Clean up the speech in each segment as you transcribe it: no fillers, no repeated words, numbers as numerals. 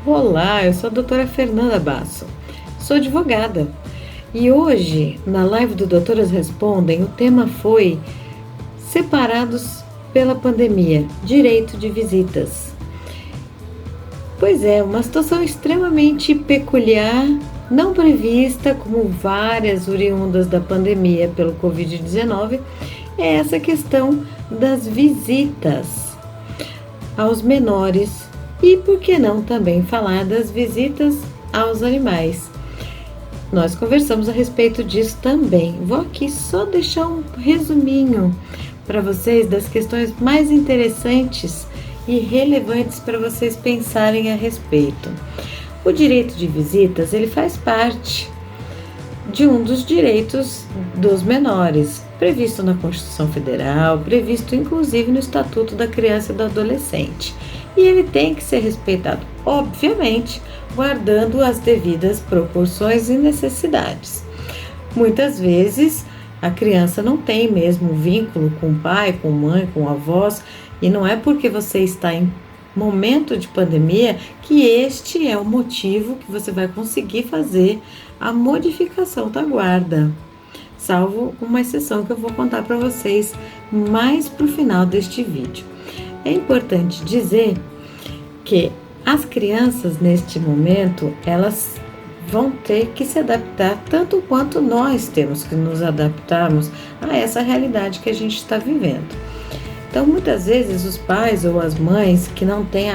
Olá, eu sou a doutora Fernanda Basso, sou advogada e hoje, na live do Doutoras Respondem, o tema foi Separados pela Pandemia, Direito de Visitas. Pois é, uma situação extremamente peculiar, não prevista, como várias oriundas da pandemia pelo Covid-19, é essa questão das visitas aos menores. E por que não também falar das visitas aos animais? Nós conversamos a respeito disso também. Vou aqui só deixar um resuminho para vocês das questões mais interessantes e relevantes para vocês pensarem a respeito. O direito de visitas, ele faz parte de um dos direitos dos menores, previsto na Constituição Federal, previsto inclusive no Estatuto da Criança e do Adolescente. E ele tem que ser respeitado, obviamente, guardando as devidas proporções e necessidades. Muitas vezes a criança não tem mesmo vínculo com o pai, com a mãe, com avós, e não é porque você está em momento de pandemia que este é o motivo que você vai conseguir fazer a modificação da guarda, salvo uma exceção que eu vou contar para vocês mais para o final deste vídeo. É importante dizer que as crianças neste momento, elas vão ter que se adaptar tanto quanto nós temos que nos adaptarmos a essa realidade que a gente está vivendo. Então, muitas vezes os pais ou as mães que não têm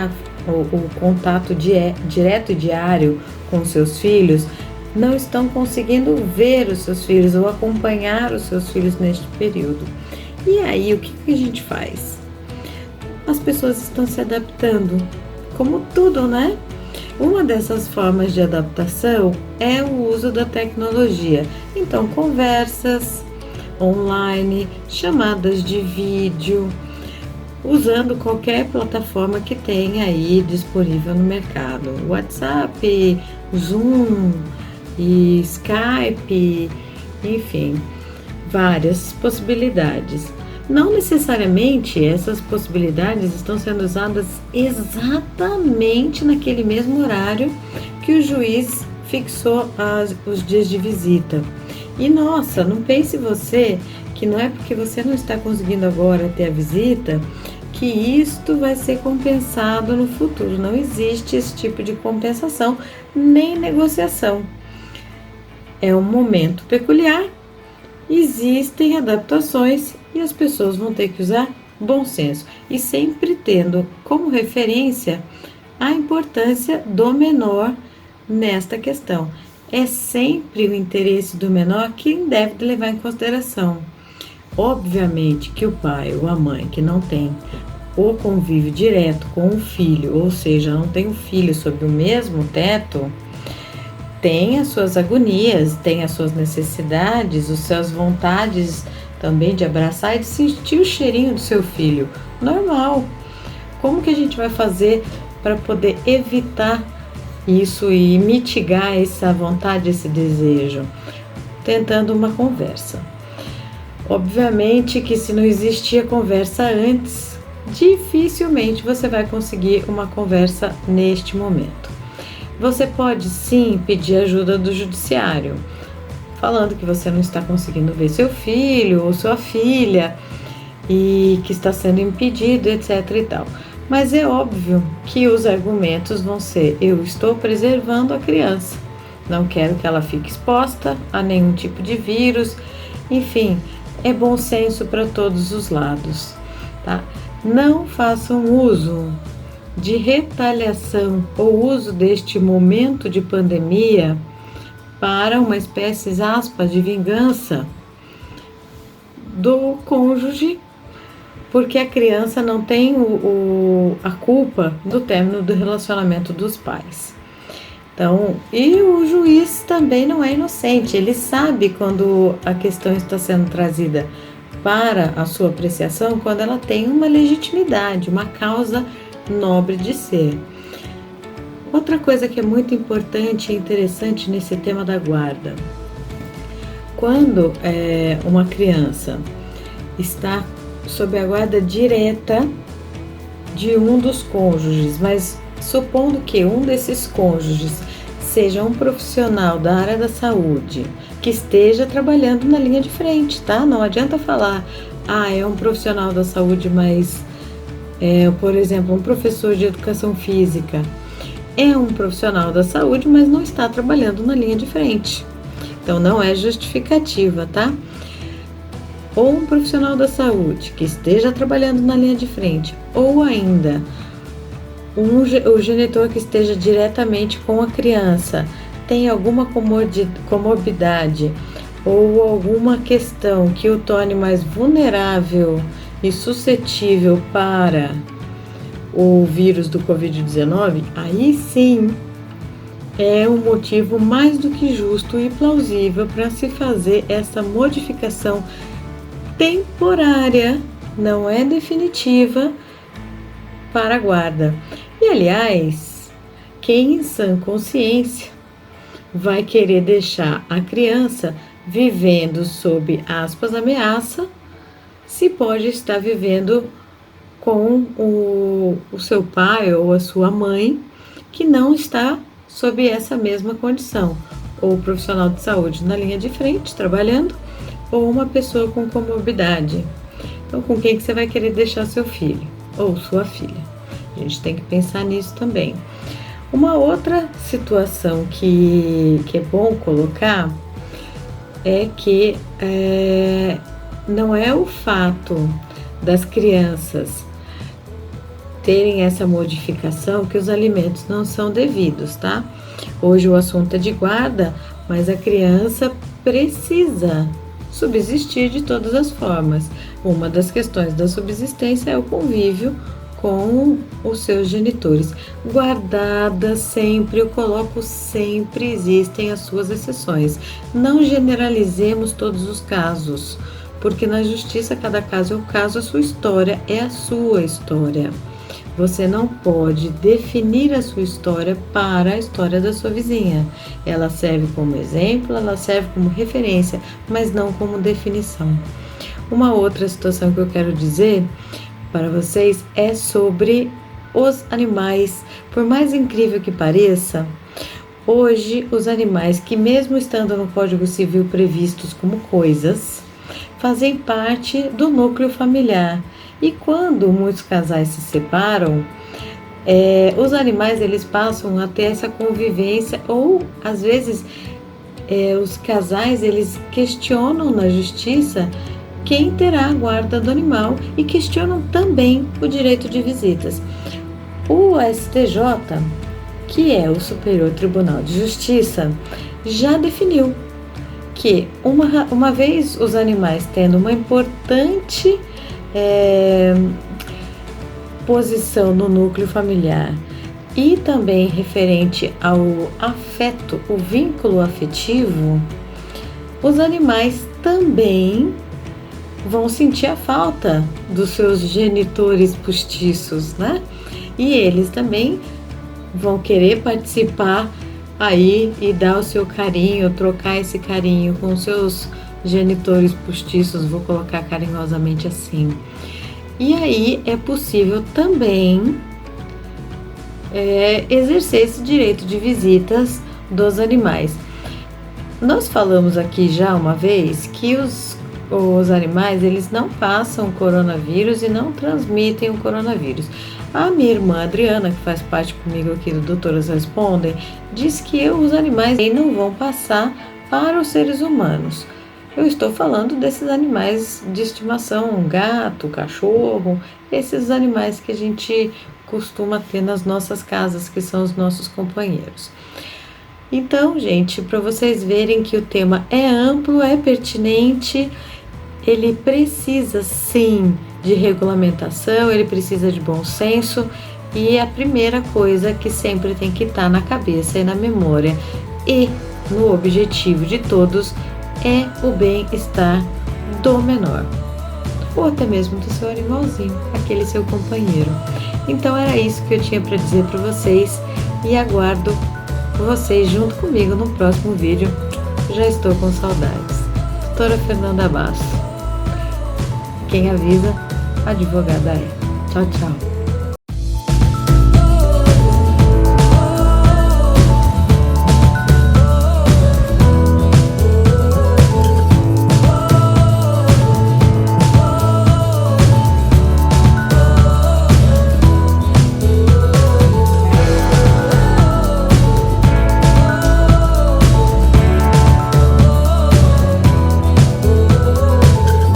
o contato direto e diário com seus filhos, não estão conseguindo ver os seus filhos ou acompanhar os seus filhos neste período. E aí, o que a gente faz? As pessoas estão se adaptando, como tudo, né? Uma dessas formas de adaptação é o uso da tecnologia. Então, conversas online, chamadas de vídeo, usando qualquer plataforma que tenha aí disponível no mercado. WhatsApp, Zoom, e Skype, enfim, várias possibilidades. Não necessariamente essas possibilidades estão sendo usadas exatamente naquele mesmo horário que o juiz fixou os dias de visita. E nossa, não pense você que não é porque você não está conseguindo agora ter a visita que isto vai ser compensado no futuro. Não existe esse tipo de compensação nem negociação. É um momento peculiar, existem adaptações e as pessoas vão ter que usar bom senso e sempre tendo como referência a importância do menor nesta questão. É sempre o interesse do menor que deve levar em consideração. Obviamente que o pai ou a mãe que não tem o convívio direto com o filho, ou seja, não tem o filho sob o mesmo teto, tem as suas agonias, tem as suas necessidades, as suas vontades também de abraçar e de sentir o cheirinho do seu filho. Normal. Como que a gente vai fazer para poder evitar isso e mitigar essa vontade, esse desejo? Tentando uma conversa. Obviamente que se não existia conversa antes, dificilmente você vai conseguir uma conversa neste momento. Você pode sim pedir ajuda do judiciário, falando que você não está conseguindo ver seu filho ou sua filha e que está sendo impedido, etc e tal. Mas é óbvio que os argumentos vão ser: eu estou preservando a criança, não quero que ela fique exposta a nenhum tipo de vírus, enfim, é bom senso para todos os lados, tá? Não façam uso de retaliação ou uso deste momento de pandemia para uma espécie, aspas, de vingança do cônjuge, porque a criança não tem a culpa do término do relacionamento dos pais. Então, e o juiz também não é inocente, ele sabe quando a questão está sendo trazida para a sua apreciação, quando ela tem uma legitimidade, uma causa nobre de ser. Outra coisa que é muito importante e interessante nesse tema da guarda: quando uma criança está sob a guarda direta de um dos cônjuges, mas supondo que um desses cônjuges seja um profissional da área da saúde que esteja trabalhando na linha de frente, tá? Não adianta falar, é um profissional da saúde, mas por exemplo, um professor de educação física é um profissional da saúde, mas não está trabalhando na linha de frente. Então não é justificativa, tá? Ou um profissional da saúde que esteja trabalhando na linha de frente, ou ainda o genitor que esteja diretamente com a criança, tem alguma comorbidade ou alguma questão que o torne mais vulnerável e suscetível para o vírus do Covid-19, aí sim é um motivo mais do que justo e plausível para se fazer essa modificação temporária, não é definitiva, para a guarda. E aliás, quem em sã consciência vai querer deixar a criança vivendo sob aspas ameaça, se pode estar vivendo com o seu pai ou a sua mãe que não está sob essa mesma condição, ou profissional de saúde na linha de frente trabalhando, ou uma pessoa com comorbidade. Então, com quem que você vai querer deixar seu filho ou sua filha? A gente tem que pensar nisso também. Uma outra situação que é bom colocar é que não é o fato das crianças terem essa modificação que os alimentos não são devidos, tá? Hoje o assunto é de guarda, mas a criança precisa subsistir de todas as formas. Uma das questões da subsistência é o convívio com os seus genitores. Guardada sempre, eu coloco sempre, existem as suas exceções. Não generalizemos todos os casos, porque na justiça cada caso é um caso, a sua história é a sua história. Você não pode definir a sua história para a história da sua vizinha. Ela serve como exemplo, ela serve como referência, mas não como definição. Uma outra situação que eu quero dizer para vocês é sobre os animais. Por mais incrível que pareça, hoje os animais que mesmo estando no Código Civil previstos como coisas, fazem parte do núcleo familiar. E quando muitos casais se separam, os animais eles passam a ter essa convivência, ou às vezes os casais eles questionam na justiça quem terá a guarda do animal e questionam também o direito de visitas. O STJ, que é o Superior Tribunal de Justiça, já definiu que uma vez os animais tendo uma importante posição no núcleo familiar e também referente ao afeto, o vínculo afetivo, os animais também vão sentir a falta dos seus genitores postiços, né? E eles também vão querer participar aí e dar o seu carinho, trocar esse carinho com os seus genitores postiços, vou colocar carinhosamente assim. E aí é possível também exercer esse direito de visitas dos animais. Nós falamos aqui já uma vez que os animais eles não passam coronavírus e não transmitem o coronavírus. A minha irmã Adriana, que faz parte comigo aqui do Doutoras Respondem, diz que os animais não vão passar para os seres humanos. Eu estou falando desses animais de estimação, gato, cachorro, esses animais que a gente costuma ter nas nossas casas, que são os nossos companheiros. Então, gente, para vocês verem que o tema é amplo, é pertinente, ele precisa sim de regulamentação, ele precisa de bom senso, e a primeira coisa que sempre tem que estar na cabeça e na memória e no objetivo de todos é o bem-estar do menor, ou até mesmo do seu animalzinho, aquele seu companheiro. Então era isso que eu tinha para dizer para vocês e aguardo vocês junto comigo no próximo vídeo. Já estou com saudades. Doutora Fernanda Basso. Quem avisa, advogada é. Tchau, tchau.